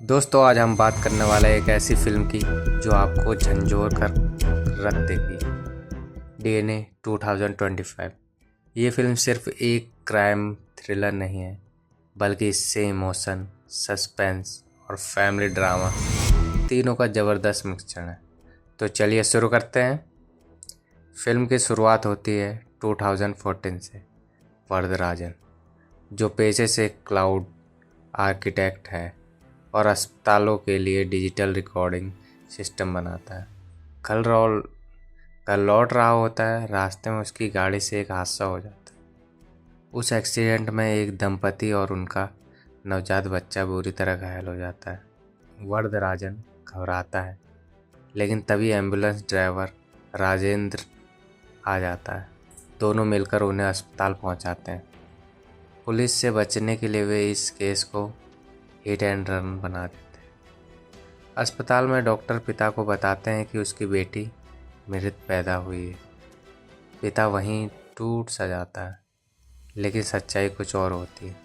दोस्तों आज हम बात करने वाले हैं एक ऐसी फिल्म की जो आपको झंझोर कर रख देगी। डीएनए 2025। ये फिल्म सिर्फ एक क्राइम थ्रिलर नहीं है, बल्कि इससे इमोशन, सस्पेंस और फैमिली ड्रामा तीनों का ज़बरदस्त मिक्सचर है। तो चलिए शुरू करते हैं। फिल्म की शुरुआत होती है 2014 से। वरदराजन, जो पेशे से क्लाउड आर्किटेक्ट है और अस्पतालों के लिए डिजिटल रिकॉर्डिंग सिस्टम बनाता है, कल लौट रहा होता है। रास्ते में उसकी गाड़ी से एक हादसा हो जाता है। उस एक्सीडेंट में एक दंपति और उनका नवजात बच्चा बुरी तरह घायल हो जाता है। वरदराजन घबराता है, लेकिन तभी एम्बुलेंस ड्राइवर राजेंद्र आ जाता है। दोनों मिलकर उन्हें अस्पताल पहुंचाते हैं। पुलिस से बचने के लिए वे इस केस को हिट एंड रन बना देते हैं। अस्पताल में डॉक्टर पिता को बताते हैं कि उसकी बेटी मृत पैदा हुई है। पिता वहीं टूट सा जाता है, लेकिन सच्चाई कुछ और होती है।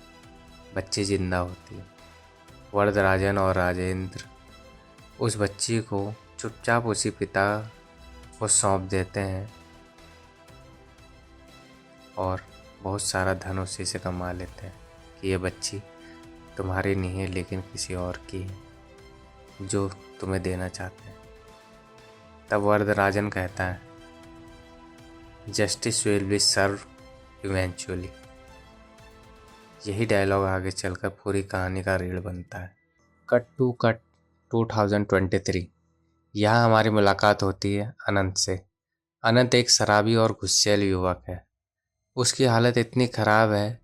बच्ची जिंदा होती है। वरदराजन और राजेंद्र उस बच्ची को चुपचाप उसी पिता को सौंप देते हैं और बहुत सारा धन उसी से कमा लेते हैं कि ये बच्ची तुम्हारी नहीं है, लेकिन किसी और की है जो तुम्हें देना चाहते हैं। तब वरदराजन कहता है, justice will be serve eventually. यही डायलॉग आगे चलकर पूरी कहानी का रीढ़ बनता है। कट 2023। यहाँ हमारी मुलाकात होती है अनंत से। अनंत एक शराबी और गुस्सैल युवक है। उसकी हालत इतनी खराब है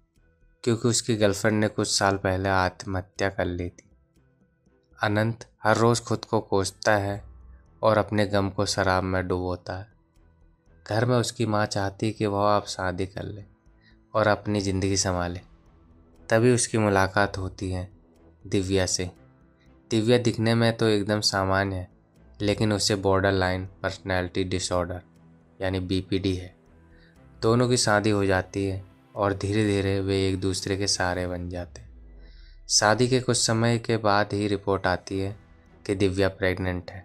क्योंकि उसकी गर्लफ्रेंड ने कुछ साल पहले आत्महत्या कर ली थी। अनंत हर रोज़ खुद को कोसता है और अपने गम को शराब में डुबोता है। घर में उसकी माँ चाहती कि वह अब शादी कर ले और अपनी ज़िंदगी संभाले। तभी उसकी मुलाकात होती है दिव्या से। दिव्या दिखने में तो एकदम सामान्य है, लेकिन उसे बॉर्डर लाइन पर्सनैलिटी डिसऑर्डर यानी बीपीडी है। दोनों की शादी हो जाती है और धीरे धीरे वे एक दूसरे के सहारे बन जाते हैं। शादी के कुछ समय के बाद ही रिपोर्ट आती है कि दिव्या प्रेग्नेंट है।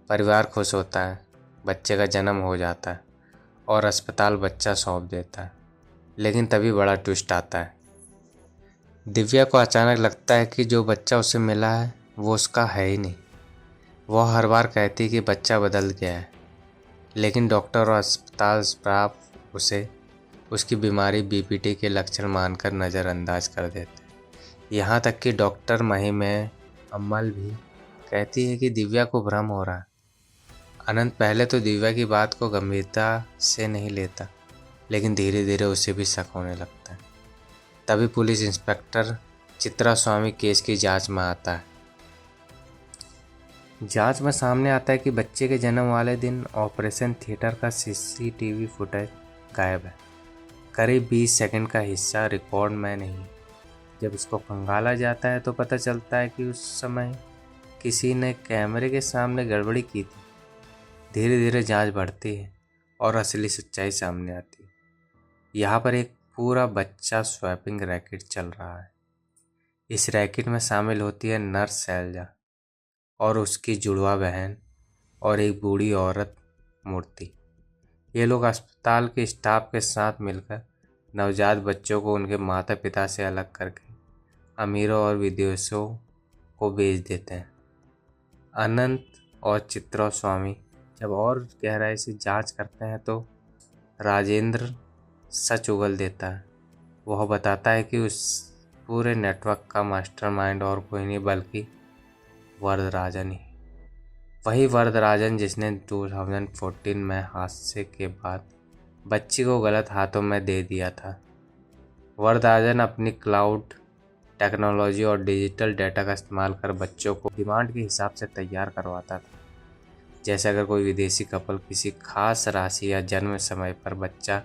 परिवार खुश होता है, बच्चे का जन्म हो जाता है और अस्पताल बच्चा सौंप देता है। लेकिन तभी बड़ा ट्विस्ट आता है। दिव्या को अचानक लगता है कि जो बच्चा उसे मिला है वो उसका है ही नहीं। वह हर बार कहती कि बच्चा बदल गया है, लेकिन डॉक्टर और अस्पताल स्टाफ उसे उसकी बीमारी बीपीटी के लक्षण मानकर नज़रअंदाज कर देते हैं। यहाँ तक कि डॉक्टर महिमा अम्मल भी कहती है कि दिव्या को भ्रम हो रहा है। अनंत पहले तो दिव्या की बात को गंभीरता से नहीं लेता, लेकिन धीरे धीरे उसे भी शक होने लगता है। तभी पुलिस इंस्पेक्टर चित्रा स्वामी केस की जांच में आता है। जांच में सामने आता है कि बच्चे के जन्म वाले दिन ऑपरेशन थिएटर का सीसीटीवी फुटेज गायब है। करीब 20 सेकंड का हिस्सा रिकॉर्ड में नहीं। जब इसको खंगाला जाता है तो पता चलता है कि उस समय किसी ने कैमरे के सामने गड़बड़ी की थी। धीरे धीरे जांच बढ़ती है और असली सच्चाई सामने आती है। यहाँ पर एक पूरा बच्चा स्वैपिंग रैकेट चल रहा है। इस रैकेट में शामिल होती है नर्स शैलजा और उसकी जुड़वा बहन और एक बूढ़ी औरत मूर्ति। ये लोग अस्पताल के स्टाफ के साथ मिलकर नवजात बच्चों को उनके माता पिता से अलग करके अमीरों और विदेशों को बेच देते हैं। अनंत और चित्रा स्वामी जब और गहराई से जांच करते हैं तो राजेंद्र सच उगल देता है। वह बताता है कि उस पूरे नेटवर्क का मास्टरमाइंड और कोई नहीं बल्कि वरदराजन ही। वही वरदराजन जिसने 2014 में हादसे के बाद बच्ची को गलत हाथों में दे दिया था। वरदराजन अपनी क्लाउड टेक्नोलॉजी और डिजिटल डेटा का इस्तेमाल कर बच्चों को डिमांड के हिसाब से तैयार करवाता था। जैसे अगर कोई विदेशी कपल किसी खास राशि या जन्म समय पर बच्चा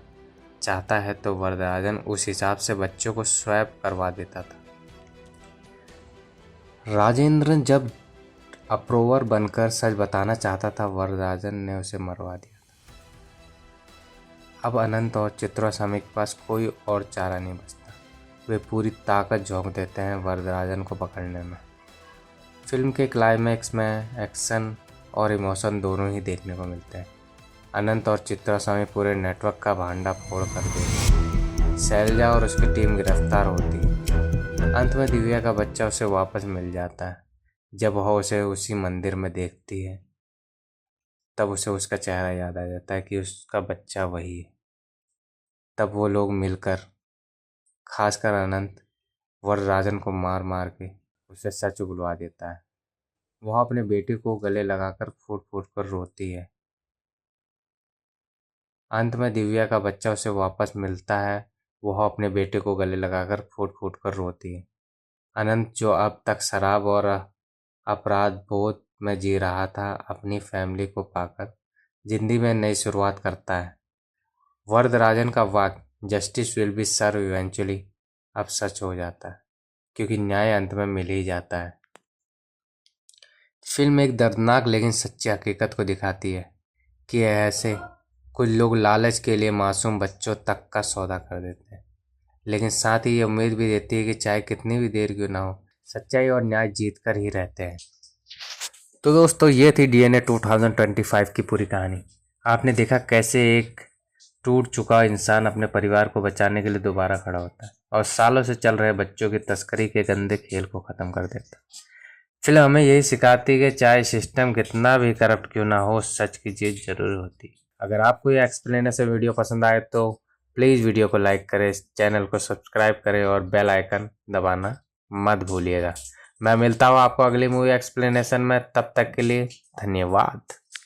चाहता है तो वरदराजन उस हिसाब से बच्चों को स्वैप करवा देता था। राजेंद्र जब अप्रूवर बनकर सच बताना चाहता था, वरदराजन ने उसे मरवा दिया था। अब अनंत और चित्रा स्वामी के पास कोई और चारा नहीं बचता। वे पूरी ताकत झोंक देते हैं वरदराजन को पकड़ने में। फिल्म के क्लाइमैक्स में एक्शन और इमोशन दोनों ही देखने को मिलते हैं। अनंत और चित्रा स्वामी पूरे नेटवर्क का भांडा फोड़ कर देते हैं। शैलजा और उसकी टीम गिरफ्तार होती है। अंत में दिव्या का बच्चा उसे वापस मिल जाता है। जब वह उसे उसी मंदिर में देखती है तब उसे उसका चेहरा याद आ जाता है कि उसका बच्चा वही है। तब वो लोग मिलकर, खासकर अनंत, वरराजन को मार मार के उसे सच उगलवा देता है। वह अपने बेटे को गले लगाकर फूट फूट कर रोती है। अंत में दिव्या का बच्चा उसे वापस मिलता है। वह अपने बेटे को गले लगाकर फूट फूट कर रोती है। अनंत, जो अब तक शराब और अपराध बोध में जी रहा था, अपनी फैमिली को पाकर जिंदगी में नई शुरुआत करता है। वरदराजन का वाक्य justice will be serve eventually अब सच हो जाता है, क्योंकि न्याय अंत में मिल ही जाता है। फिल्म एक दर्दनाक लेकिन सच्ची हकीकत को दिखाती है कि ऐसे कुछ लोग लालच के लिए मासूम बच्चों तक का सौदा कर देते हैं, लेकिन साथ ही ये उम्मीद भी देती है कि चाहे कितनी भी देर क्यों ना हो, सच्चाई और न्याय जीत कर ही रहते हैं। तो दोस्तों, ये थी DNA 2025 की पूरी कहानी। आपने देखा कैसे एक टूट चुका इंसान अपने परिवार को बचाने के लिए दोबारा खड़ा होता है और सालों से चल रहे बच्चों की तस्करी के गंदे खेल को ख़त्म कर देता है। फिल्म हमें यही सिखाती है कि चाहे सिस्टम कितना भी करप्ट क्यों ना हो, सच की जीत जरूर होती है। अगर आपको ये एक्सप्लेनेशन वीडियो पसंद आए तो प्लीज़ वीडियो को लाइक करें, चैनल को सब्सक्राइब करें और बेल आइकन दबाना मत भूलिएगा। मैं मिलता हूँ आपको अगली मूवी एक्सप्लेनेशन में। तब तक के लिए धन्यवाद।